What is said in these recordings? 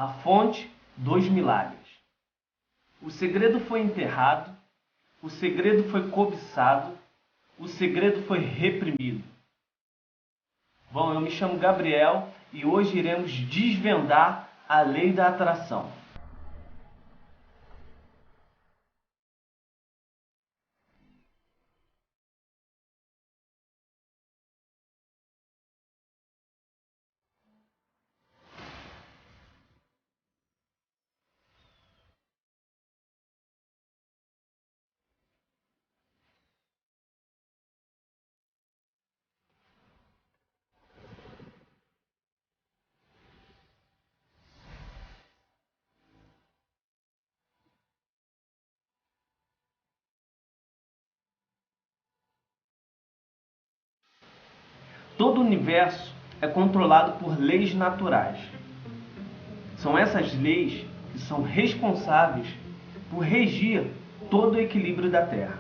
A fonte dos milagres. O segredo foi enterrado, o segredo foi cobiçado, o segredo foi reprimido. Bom, eu me chamo Gabriel e hoje iremos desvendar a lei da atração. Todo o universo é controlado por leis naturais. São essas leis que são responsáveis por regir todo o equilíbrio da Terra.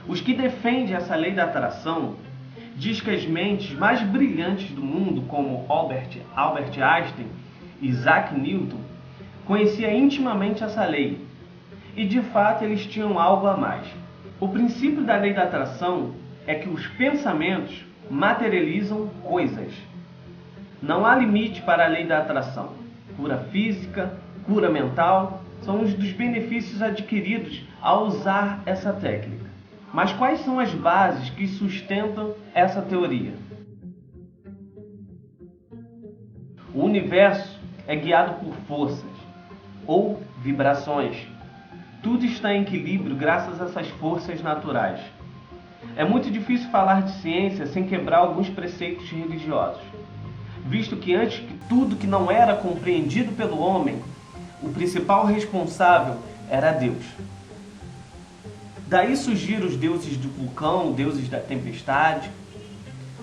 Os que defendem essa lei da atração diz que as mentes mais brilhantes do mundo, como Albert Einstein e Isaac Newton, conheciam intimamente essa lei. E de fato eles tinham algo a mais. O princípio da lei da atração é que os pensamentos materializam coisas. Não há limite para a lei da atração. Cura física, cura mental, são os dos benefícios adquiridos ao usar essa técnica. Mas quais são as bases que sustentam essa teoria? O universo é guiado por forças ou vibrações. Tudo está em equilíbrio graças a essas forças naturais. É muito difícil falar de ciência sem quebrar alguns preceitos religiosos, visto que antes de tudo que não era compreendido pelo homem, o principal responsável era Deus. Daí surgiram os deuses do vulcão, deuses da tempestade,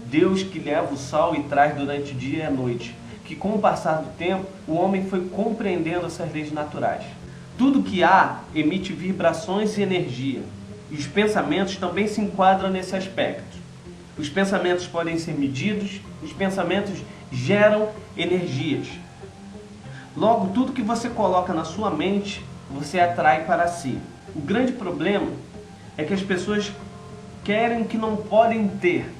Deus que leva o sol e traz durante o dia e a noite, que com o passar do tempo o homem foi compreendendo essas leis naturais. Tudo que há emite vibrações e energia. E os pensamentos também se enquadram nesse aspecto. Os pensamentos podem ser medidos, os pensamentos geram energias. Logo, tudo que você coloca na sua mente, você atrai para si. O grande problema é que as pessoas querem o que não podem ter.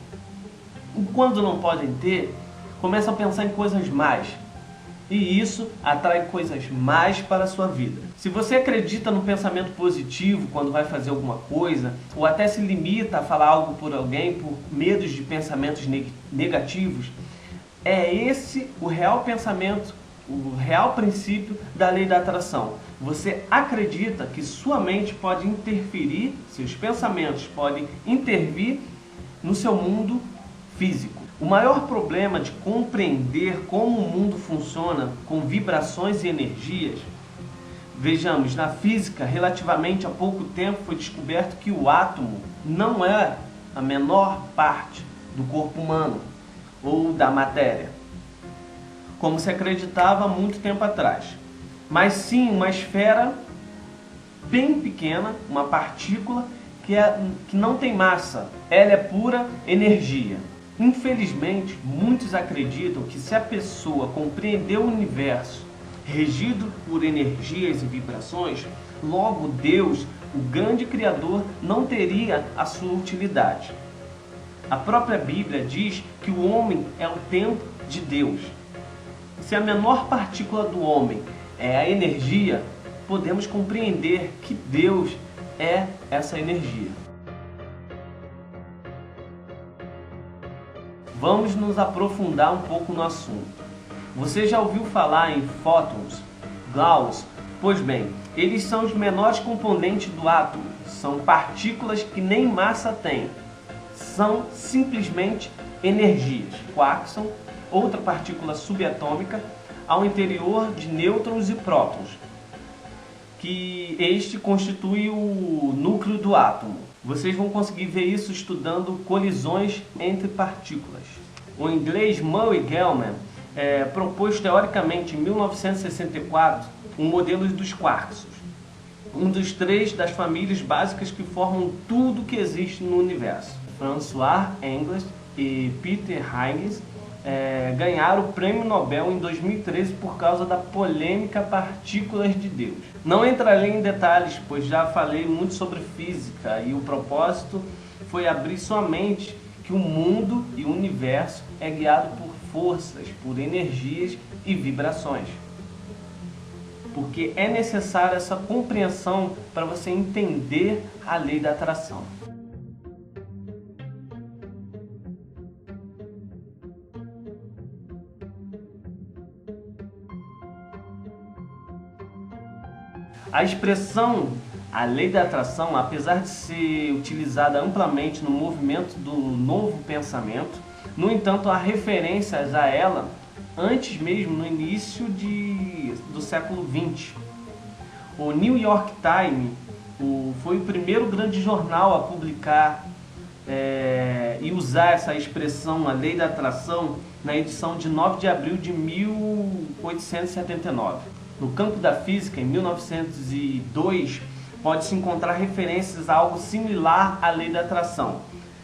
E quando não podem ter, começam a pensar em coisas mais. E isso atrai coisas mais para a sua vida. Se você acredita no pensamento positivo quando vai fazer alguma coisa, ou até se limita a falar algo por alguém por medos de pensamentos negativos, é esse o real pensamento, o real princípio da lei da atração. Você acredita que sua mente pode interferir, seus pensamentos podem intervir no seu mundo físico. O maior problema de compreender como o mundo funciona com vibrações e energias, vejamos, na física, relativamente há pouco tempo foi descoberto que o átomo não é a menor parte do corpo humano ou da matéria, como se acreditava há muito tempo atrás, mas sim uma esfera bem pequena, uma partícula que não tem massa, ela é pura energia. Infelizmente, muitos acreditam que se a pessoa compreender o universo regido por energias e vibrações, logo Deus, o grande Criador, não teria a sua utilidade. A própria Bíblia diz que o homem é o templo de Deus. Se a menor partícula do homem é a energia, podemos compreender que Deus é essa energia. Vamos nos aprofundar um pouco no assunto. Você já ouviu falar em fótons, gauss? Pois bem, eles são os menores componentes do átomo. São partículas que nem massa têm. São simplesmente energias. Quarks são outra partícula subatômica ao interior de nêutrons e prótons, que este constitui o núcleo do átomo. Vocês vão conseguir ver isso estudando colisões entre partículas. O inglês Murray Gell-Mann propôs teoricamente em 1964 um modelo dos quarks, um dos três das famílias básicas que formam tudo que existe no universo. François Engels e Peter Huygens ganhar o Prêmio Nobel em 2013 por causa da polêmica Partículas de Deus. Não entrarei em detalhes, pois já falei muito sobre física e o propósito foi abrir sua mente que o mundo e o universo é guiado por forças, por energias e vibrações. Porque é necessária essa compreensão para você entender a lei da atração. A expressão a lei da atração, apesar de ser utilizada amplamente no movimento do novo pensamento, no entanto, há referências a ela antes mesmo, no início do século XX. O New York Times foi o primeiro grande jornal a publicar e usar essa expressão, a lei da atração, na edição de 9 de abril de 1879. No campo da física, em 1902, pode-se encontrar referências a algo similar à lei da atração,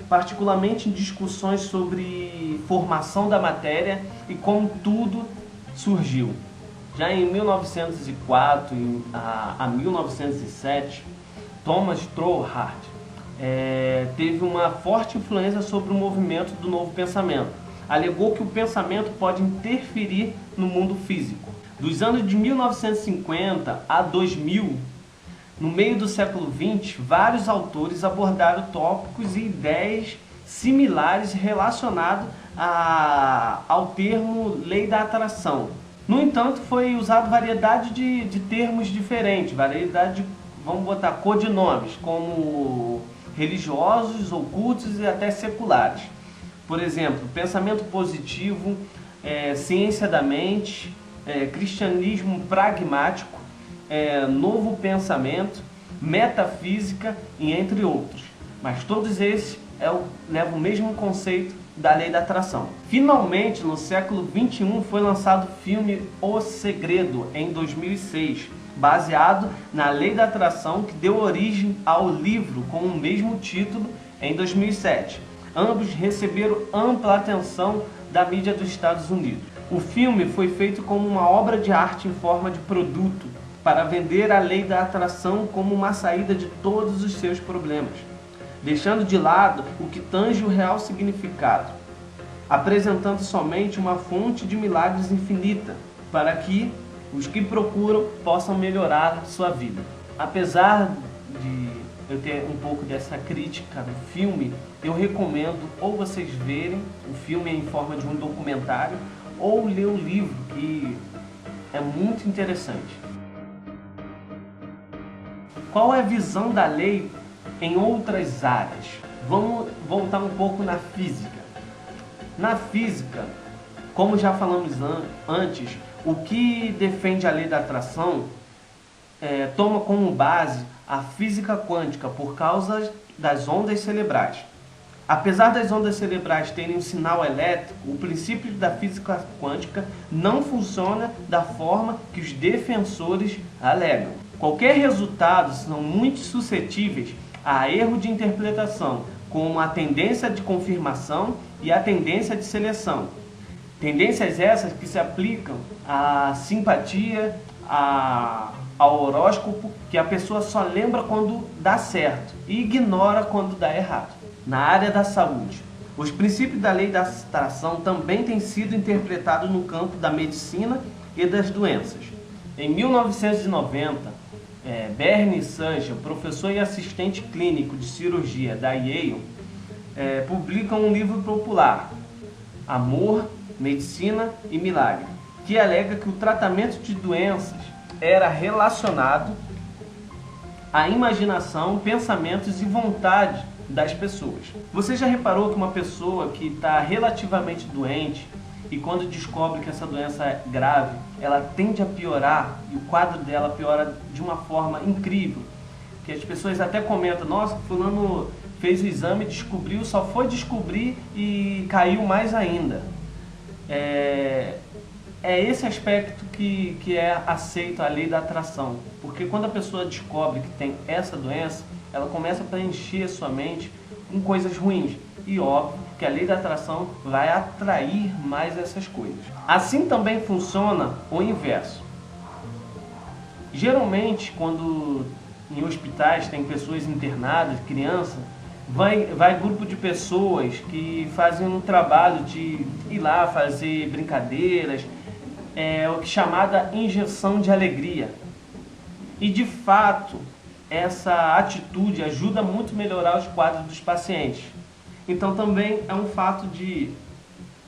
particularmente em discussões sobre formação da matéria e como tudo surgiu. Já em 1904 a 1907, Thomas Troward teve uma forte influência sobre o movimento do novo pensamento. Alegou que o pensamento pode interferir no mundo físico. Dos anos de 1950 a 2000, no meio do século XX, vários autores abordaram tópicos e ideias similares relacionados ao termo lei da atração. No entanto, foi usado variedade de termos diferentes, variedade de, vamos botar, codinomes, como religiosos, ocultos e até seculares. Por exemplo, pensamento positivo, ciência da mente, cristianismo pragmático, novo pensamento, metafísica e entre outros. Mas todos esses levam o mesmo conceito da lei da atração. Finalmente, no século XXI, foi lançado o filme O Segredo, em 2006, baseado na lei da atração que deu origem ao livro com o mesmo título em 2007. Ambos receberam ampla atenção da mídia dos Estados Unidos. O filme foi feito como uma obra de arte em forma de produto, para vender a lei da atração como uma saída de todos os seus problemas, deixando de lado o que tange o real significado, apresentando somente uma fonte de milagres infinita, para que os que procuram possam melhorar sua vida. Apesar de eu ter um pouco dessa crítica do filme, eu recomendo ou vocês verem o filme em forma de um documentário, ou ler o livro, que é muito interessante. Qual é a visão da lei em outras áreas? Vamos voltar um pouco na física. Na física, como já falamos antes, o que defende a lei da atração toma como base a física quântica por causa das ondas cerebrais. Apesar das ondas cerebrais terem um sinal elétrico, o princípio da física quântica não funciona da forma que os defensores alegam. Qualquer resultado são muito suscetíveis a erro de interpretação, como a tendência de confirmação e a tendência de seleção. Tendências essas que se aplicam à simpatia, ao horóscopo, que a pessoa só lembra quando dá certo e ignora quando dá errado. Na área da saúde, os princípios da lei da atração também têm sido interpretados no campo da medicina e das doenças. Em 1990, Bernie Sanger, professor e assistente clínico de cirurgia da Yale, publica um livro popular, Amor, Medicina e Milagre, que alega que o tratamento de doenças era relacionado à imaginação, pensamentos e vontade das pessoas. Você já reparou que uma pessoa que está relativamente doente e quando descobre que essa doença é grave, ela tende a piorar e o quadro dela piora de uma forma incrível? Que as pessoas até comentam, nossa, fulano fez o exame, descobriu, só foi descobrir e caiu mais ainda. É esse aspecto que é aceito a lei da atração, porque quando a pessoa descobre que tem essa doença, ela começa a preencher a sua mente com coisas ruins, e óbvio porque a lei da atração vai atrair mais essas coisas. Assim também funciona o inverso. Geralmente, quando em hospitais tem pessoas internadas, crianças, vai grupo de pessoas que fazem um trabalho de ir lá fazer brincadeiras, o chamada injeção de alegria. E de fato, essa atitude ajuda muito a melhorar os quadros dos pacientes. Então também é um fato de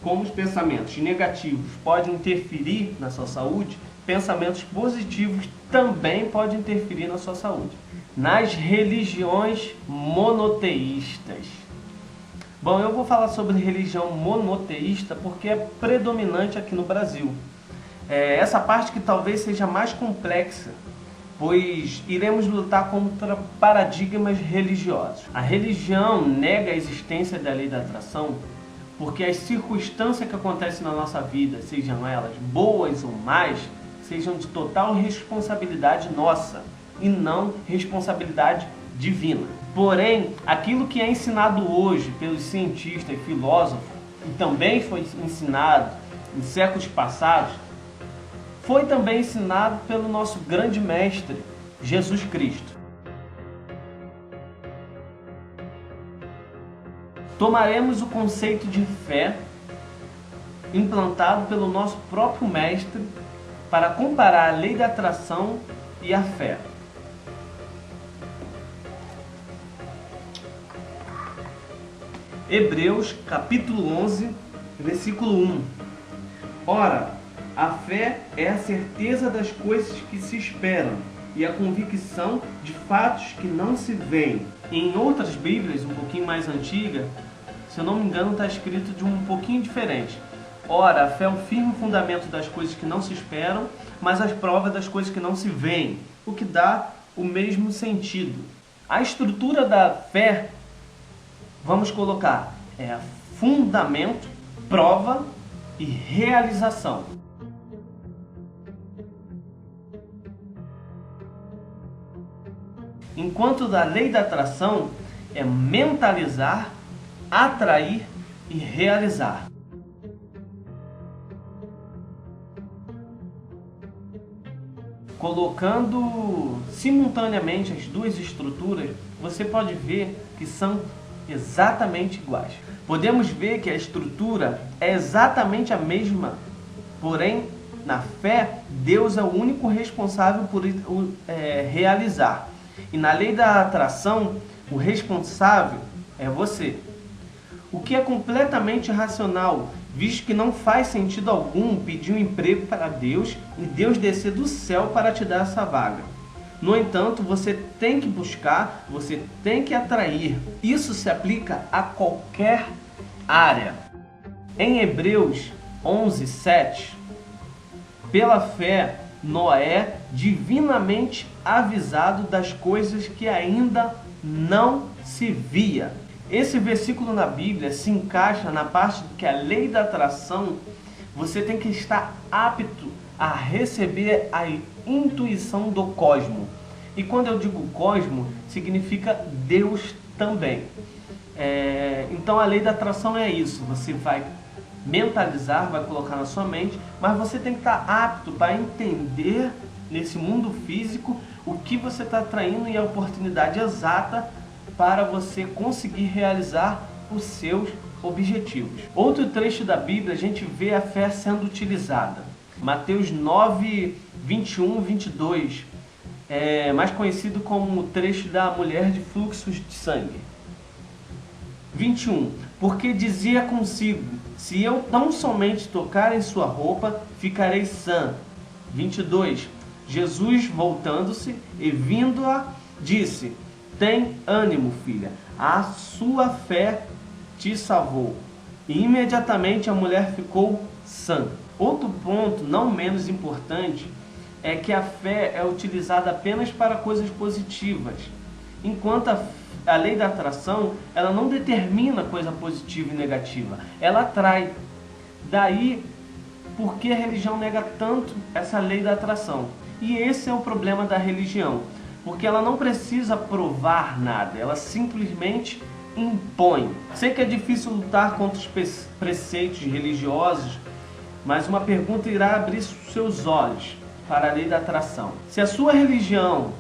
como os pensamentos negativos podem interferir na sua saúde, pensamentos positivos também podem interferir na sua saúde. Nas religiões monoteístas. Bom, eu vou falar sobre religião monoteísta porque é predominante aqui no Brasil. Essa parte que talvez seja mais complexa, pois iremos lutar contra paradigmas religiosos. A religião nega a existência da lei da atração porque as circunstâncias que acontecem na nossa vida, sejam elas boas ou más, sejam de total responsabilidade nossa e não responsabilidade divina. Porém, aquilo que é ensinado hoje pelos cientistas e filósofos, e também foi ensinado em séculos passados, foi também ensinado pelo nosso grande mestre, Jesus Cristo. Tomaremos o conceito de fé implantado pelo nosso próprio mestre para comparar a lei da atração e a fé. Hebreus capítulo 11, versículo 1. Ora, a fé é a certeza das coisas que se esperam e a convicção de fatos que não se veem. Em outras Bíblias, um pouquinho mais antiga, se eu não me engano, está escrito de um pouquinho diferente. Ora, a fé é o firme fundamento das coisas que não se esperam, mas as provas das coisas que não se veem, o que dá o mesmo sentido. A estrutura da fé, vamos colocar, fundamento, prova e realização. Enquanto da lei da atração é mentalizar, atrair e realizar. Colocando simultaneamente as duas estruturas, você pode ver que são exatamente iguais. Podemos ver que a estrutura é exatamente a mesma, porém, na fé, Deus é o único responsável por realizar. E na lei da atração, o responsável é você. O que é completamente irracional, visto que não faz sentido algum pedir um emprego para Deus e Deus descer do céu para te dar essa vaga. No entanto, você tem que buscar, você tem que atrair. Isso se aplica a qualquer área. Em Hebreus 11, 7, pela fé, Noé, divinamente avisado das coisas que ainda não se via. Esse versículo na Bíblia se encaixa na parte que a lei da atração, você tem que estar apto a receber a intuição do cosmo. E quando eu digo cosmo, significa Deus também. Então a lei da atração é isso, você vai mentalizar, vai colocar na sua mente, mas você tem que estar apto para entender nesse mundo físico o que você está atraindo e a oportunidade exata para você conseguir realizar os seus objetivos. Outro trecho da Bíblia, a gente vê a fé sendo utilizada. Mateus 9, 21, 22, mais conhecido como o trecho da mulher de fluxos de sangue. 21. Porque dizia consigo, se eu tão somente tocar em sua roupa, ficarei sã. 22. Jesus, voltando-se e vindo-a, disse, tem ânimo, filha, a sua fé te salvou. E imediatamente a mulher ficou sã. Outro ponto, não menos importante, é que a fé é utilizada apenas para coisas positivas, enquanto a lei da atração, ela não determina coisa positiva e negativa, ela atrai. Daí, por que a religião nega tanto essa lei da atração? E esse é o problema da religião, porque ela não precisa provar nada, ela simplesmente impõe. Sei que é difícil lutar contra os preceitos religiosos, mas uma pergunta irá abrir seus olhos para a lei da atração. Se a sua religião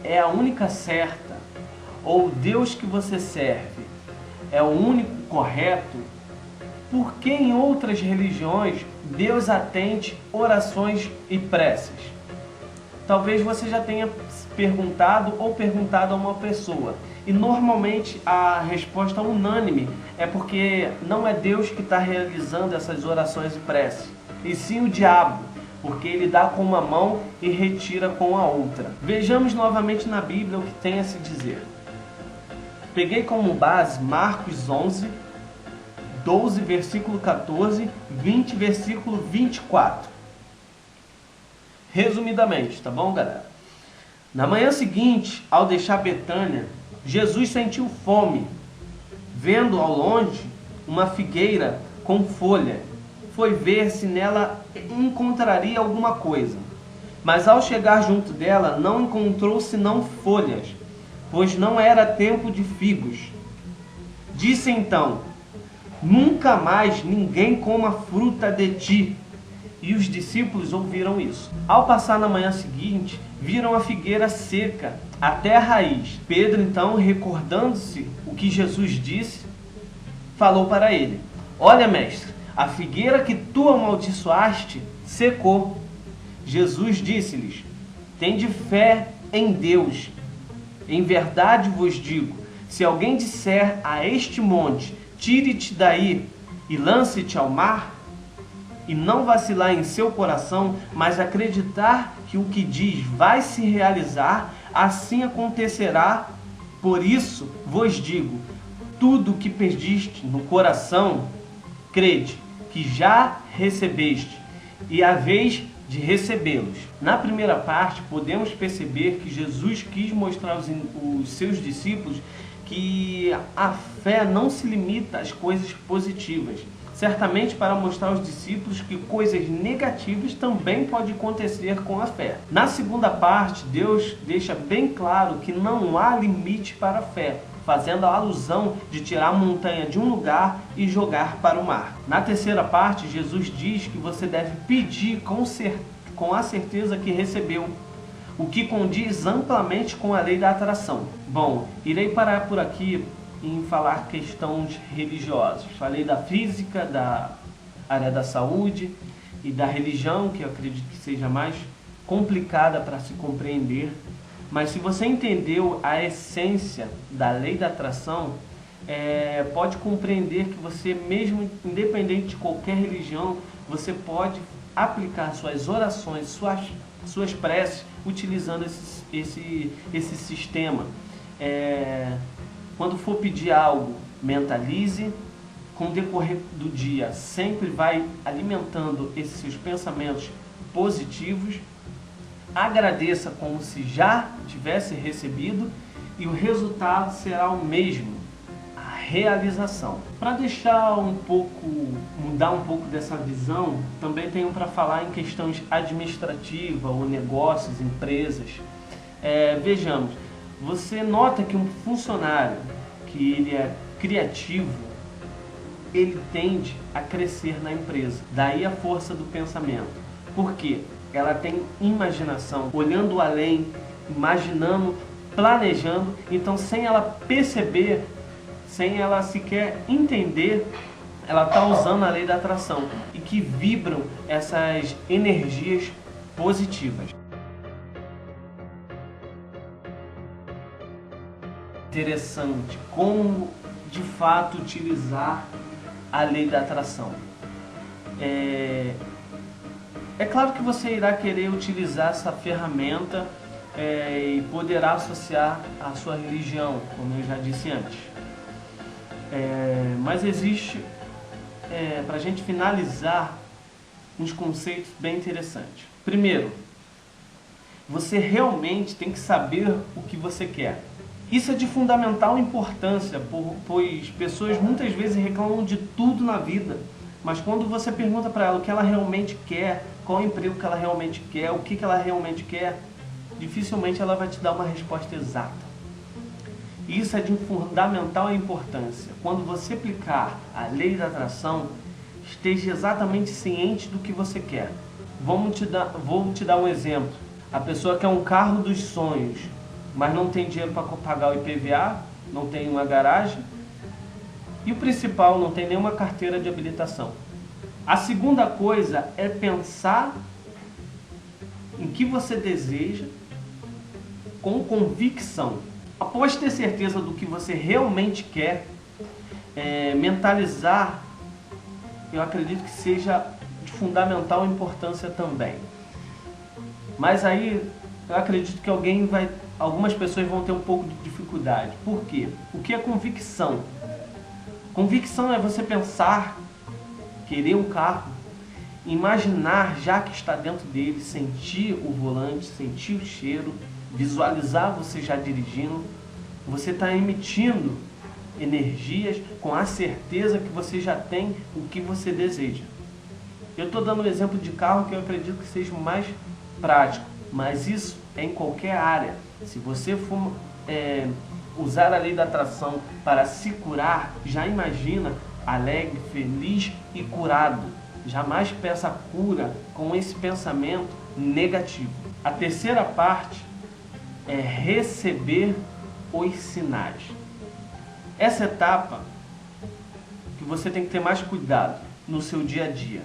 é a única certa, ou o Deus que você serve é o único correto, por que em outras religiões Deus atende orações e preces? Talvez você já tenha perguntado ou perguntado a uma pessoa. E normalmente a resposta unânime é porque não é Deus que está realizando essas orações e preces, e sim o diabo, porque ele dá com uma mão e retira com a outra. Vejamos novamente na Bíblia o que tem a se dizer. Peguei como base Marcos 11, 12, versículo 14, 20, versículo 24. Resumidamente, tá bom, galera? Na manhã seguinte, ao deixar Betânia, Jesus sentiu fome. Vendo ao longe uma figueira com folha, foi ver se nela encontraria alguma coisa. Mas ao chegar junto dela, não encontrou senão folhas, pois não era tempo de figos. Disse então: nunca mais ninguém coma fruta de ti. E os discípulos ouviram isso. Ao passar na manhã seguinte, viram a figueira seca até a raiz. Pedro, então, recordando-se o que Jesus disse, falou para ele: olha, mestre, a figueira que tu amaldiçoaste secou. Jesus disse-lhes: tende fé em Deus. Em verdade vos digo, se alguém disser a este monte, tire-te daí e lance-te ao mar, e não vacilar em seu coração, mas acreditar que o que diz vai se realizar, assim acontecerá. Por isso vos digo, tudo o que pediste no coração, crede que já recebeste, e a vez de recebê-los. Na primeira parte, podemos perceber que Jesus quis mostrar aos seus discípulos que a fé não se limita às coisas positivas. Certamente para mostrar aos discípulos que coisas negativas também podem acontecer com a fé. Na segunda parte, Deus deixa bem claro que não há limite para a fé, fazendo a alusão de tirar a montanha de um lugar e jogar para o mar. Na terceira parte, Jesus diz que você deve pedir com a certeza que recebeu, o que condiz amplamente com a lei da atração. Bom, irei parar por aqui em falar questões religiosas. Falei da física, da área da saúde e da religião, que eu acredito que seja mais complicada para se compreender. Mas se você entendeu a essência da lei da atração, pode compreender que você, mesmo independente de qualquer religião, você pode aplicar suas orações, suas preces, utilizando esse sistema. Quando for pedir algo, mentalize. Com o decorrer do dia, sempre vai alimentando esses seus pensamentos positivos. Agradeça como se já tivesse recebido, e o resultado será o mesmo, a realização. Para mudar um pouco dessa visão, também tenho para falar em questões administrativas ou negócios, empresas. Vejamos, você nota que um funcionário que ele é criativo, ele tende a crescer na empresa. Daí a força do pensamento. Por quê? Ela tem imaginação, olhando além, imaginando, planejando. Então, sem ela perceber, sem ela sequer entender, ela está usando a lei da atração, e que vibram essas energias positivas. Interessante como de fato utilizar a lei da atração. É claro que você irá querer utilizar essa ferramenta e poderá associar à sua religião, como eu já disse antes. Mas existe, para a gente finalizar, uns conceitos bem interessantes. Primeiro, você realmente tem que saber o que você quer. Isso é de fundamental importância, pois pessoas muitas vezes reclamam de tudo na vida, mas quando você pergunta para ela o que ela realmente quer, qual o emprego que ela realmente quer, o que ela realmente quer, dificilmente ela vai te dar uma resposta exata. E isso é de fundamental importância. Quando você aplicar a lei da atração, esteja exatamente ciente do que você quer. Vou te dar um exemplo. A pessoa quer um carro dos sonhos, mas não tem dinheiro para pagar o IPVA, não tem uma garagem e o principal, não tem nenhuma carteira de habilitação. A segunda coisa é pensar em que você deseja com convicção. Após ter certeza do que você realmente quer, mentalizar, eu acredito que seja de fundamental importância também. Mas aí eu acredito que algumas pessoas vão ter um pouco de dificuldade. Por quê? O que é convicção? Convicção é você pensar, querer um carro, imaginar já que está dentro dele, sentir o volante, sentir o cheiro, visualizar você já dirigindo. Você está emitindo energias com a certeza que você já tem o que você deseja. Eu estou dando um exemplo de carro que eu acredito que seja o mais prático, mas isso é em qualquer área. Se você for usar a lei da atração para se curar, já imagina alegre, feliz e curado. Jamais peça cura com esse pensamento negativo. A terceira parte é receber os sinais. Essa etapa que você tem que ter mais cuidado no seu dia a dia.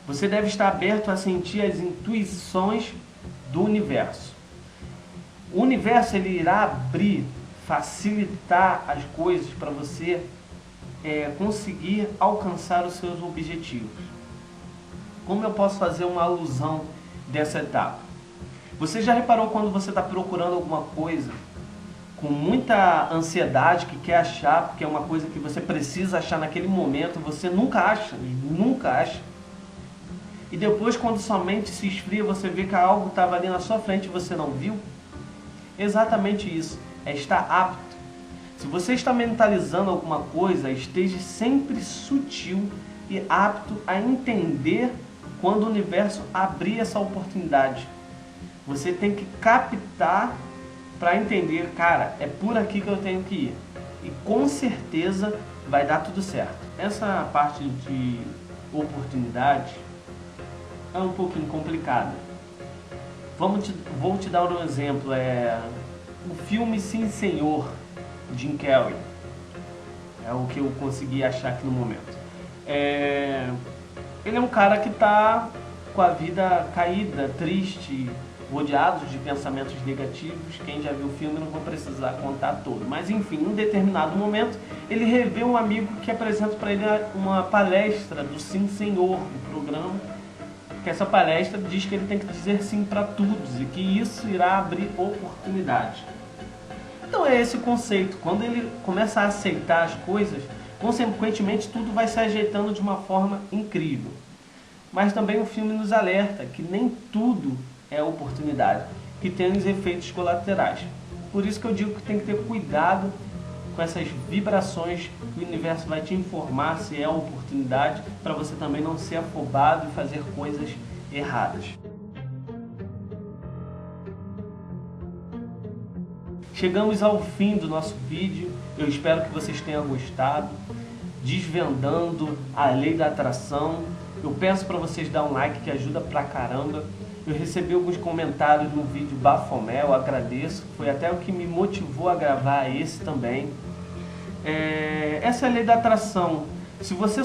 Você deve estar aberto a sentir as intuições do universo. O universo ele irá abrir, facilitar as coisas para você conseguir alcançar os seus objetivos. Como eu posso fazer uma alusão dessa etapa? Você já reparou quando você está procurando alguma coisa com muita ansiedade, que quer achar, porque é uma coisa que você precisa achar naquele momento, você nunca acha. E depois, quando sua mente se esfria, você vê que algo estava ali na sua frente e você não viu? Exatamente isso, é estar apto. Se você está mentalizando alguma coisa, esteja sempre sutil e apto a entender quando o universo abrir essa oportunidade. Você tem que captar para entender, cara, é por aqui que eu tenho que ir. E com certeza vai dar tudo certo. Essa parte de oportunidade é um pouquinho complicada. Vou te dar um exemplo. O filme Sim Senhor, Jim Carrey. É o que eu consegui achar aqui no momento. Ele é um cara que está com a vida caída, triste, rodeado de pensamentos negativos. Quem já viu o filme não vou precisar contar todo. Mas enfim, em um determinado momento, ele revê um amigo que apresenta para ele uma palestra do Sim Senhor, um programa. Que essa palestra diz que ele tem que dizer sim para tudo e que isso irá abrir oportunidades. Então é esse o conceito. Quando ele começa a aceitar as coisas, consequentemente tudo vai se ajeitando de uma forma incrível. Mas também o filme nos alerta que nem tudo é oportunidade, que tem os efeitos colaterais. Por isso que eu digo que tem que ter cuidado com essas vibrações que o universo vai te informar se é oportunidade, para você também não ser afobado e fazer coisas erradas. Chegamos ao fim do nosso vídeo, eu espero que vocês tenham gostado, desvendando a lei da atração. Eu peço para vocês dar um like que ajuda pra caramba. Eu recebi alguns comentários no vídeo Bafomé, eu agradeço, foi até o que me motivou a gravar esse também. Essa é a lei da atração. Se você